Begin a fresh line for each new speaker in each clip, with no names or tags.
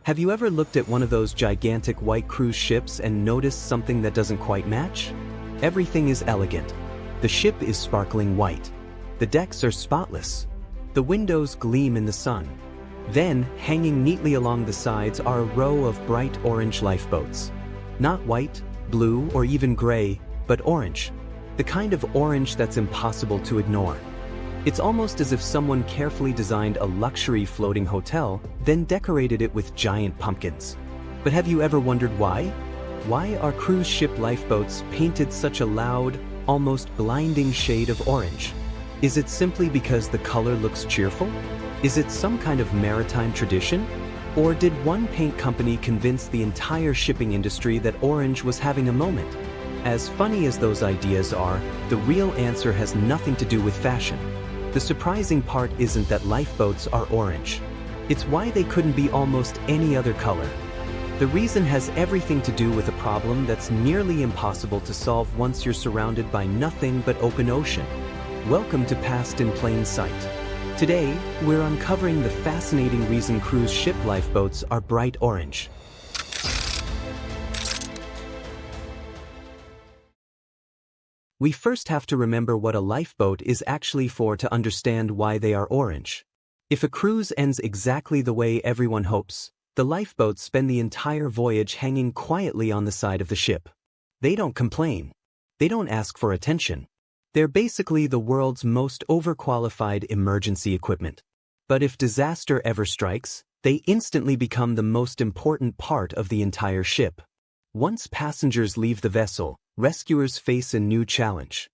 Have you ever looked at one of those gigantic white cruise ships and noticed something that doesn't quite match? Everything is elegant. The ship is sparkling white. The decks are spotless. The windows gleam in the sun. Then, hanging neatly along the sides are a row of bright orange lifeboats. Not white, blue, or even gray, but orange. The kind of orange that's impossible to ignore. It's almost as if someone carefully designed a luxury floating hotel, then decorated it with giant pumpkins. But have you ever wondered why? Why are cruise ship lifeboats painted such a loud, almost blinding shade of orange? Is it simply because the color looks cheerful? Is it some kind of maritime tradition? Or did one paint company convince the entire shipping industry that orange was having a moment? As funny as those ideas are, the real answer has nothing to do with fashion. The surprising part isn't that lifeboats are orange. It's why they couldn't be almost any other color. The reason has everything to do with a problem that's nearly impossible to solve once you're surrounded by nothing but open ocean. Welcome to Past in Plain Sight. Today, we're uncovering the fascinating reason cruise ship lifeboats are bright orange. We first have to remember what a lifeboat is actually for to understand why they are orange. If a cruise ends exactly the way everyone hopes, the lifeboats spend the entire voyage hanging quietly on the side of the ship. They don't complain. They don't ask for attention. They're basically the world's most overqualified emergency equipment. But if disaster ever strikes, they instantly become the most important part of the entire ship. Once passengers leave the vessel, rescuers face a new challenge: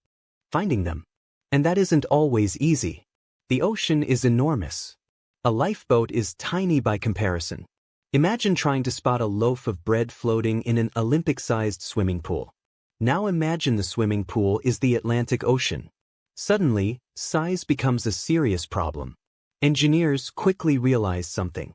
finding them. And that isn't always easy. The ocean is enormous. A lifeboat is tiny by comparison. Imagine trying to spot a loaf of bread floating in an Olympic-sized swimming pool. Now imagine the swimming pool is the Atlantic Ocean. Suddenly, size becomes a serious problem. Engineers quickly realize something.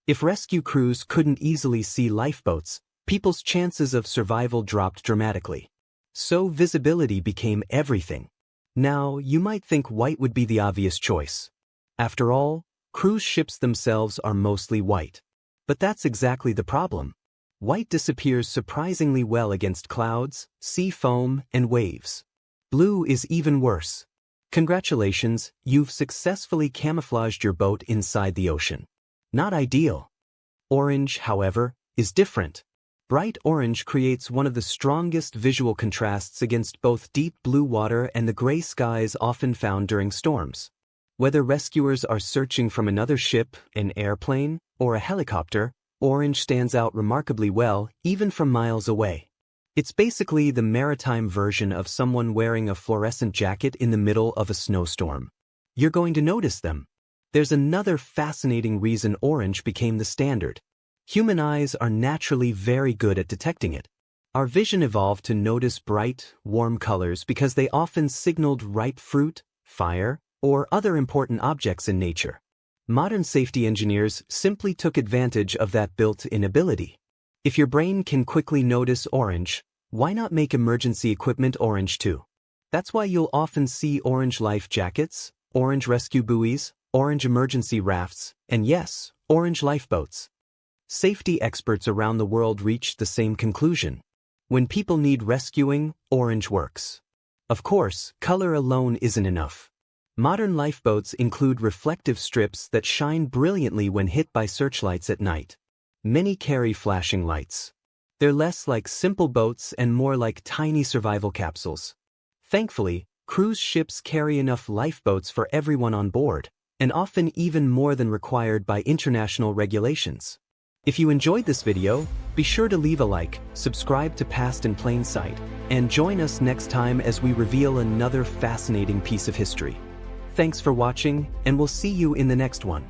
If rescue crews couldn't easily see lifeboats, people's chances of survival dropped dramatically. So visibility became everything. Now, you might think white would be the obvious choice. After all, cruise ships themselves are mostly white. But that's exactly the problem. White disappears surprisingly well against clouds, sea foam, and waves. Blue is even worse. Congratulations, you've successfully camouflaged your boat inside the ocean. Not ideal. Orange, however, is different. Bright orange creates one of the strongest visual contrasts against both deep blue water and the gray skies often found during storms. Whether rescuers are searching from another ship, an airplane, or a helicopter, orange stands out remarkably well, even from miles away. It's basically the maritime version of someone wearing a fluorescent jacket in the middle of a snowstorm. You're going to notice them. There's another fascinating reason orange became the standard. Human eyes are naturally very good at detecting it. Our vision evolved to notice bright, warm colors because they often signaled ripe fruit, fire, or other important objects in nature. Modern safety engineers simply took advantage of that built-in ability. If your brain can quickly notice orange, why not make emergency equipment orange too? That's why you'll often see orange life jackets, orange rescue buoys, orange emergency rafts, and yes, orange lifeboats. Safety experts around the world reached the same conclusion. When people need rescuing, orange works. Of course, color alone isn't enough. Modern lifeboats include reflective strips that shine brilliantly when hit by searchlights at night. Many carry flashing lights. They're less like simple boats and more like tiny survival capsules. Thankfully, cruise ships carry enough lifeboats for everyone on board, and often even more than required by international regulations. If you enjoyed this video, be sure to leave a like, subscribe to Past in Plain Sight, and join us next time as we reveal another fascinating piece of history. Thanks for watching, and we'll see you in the next one.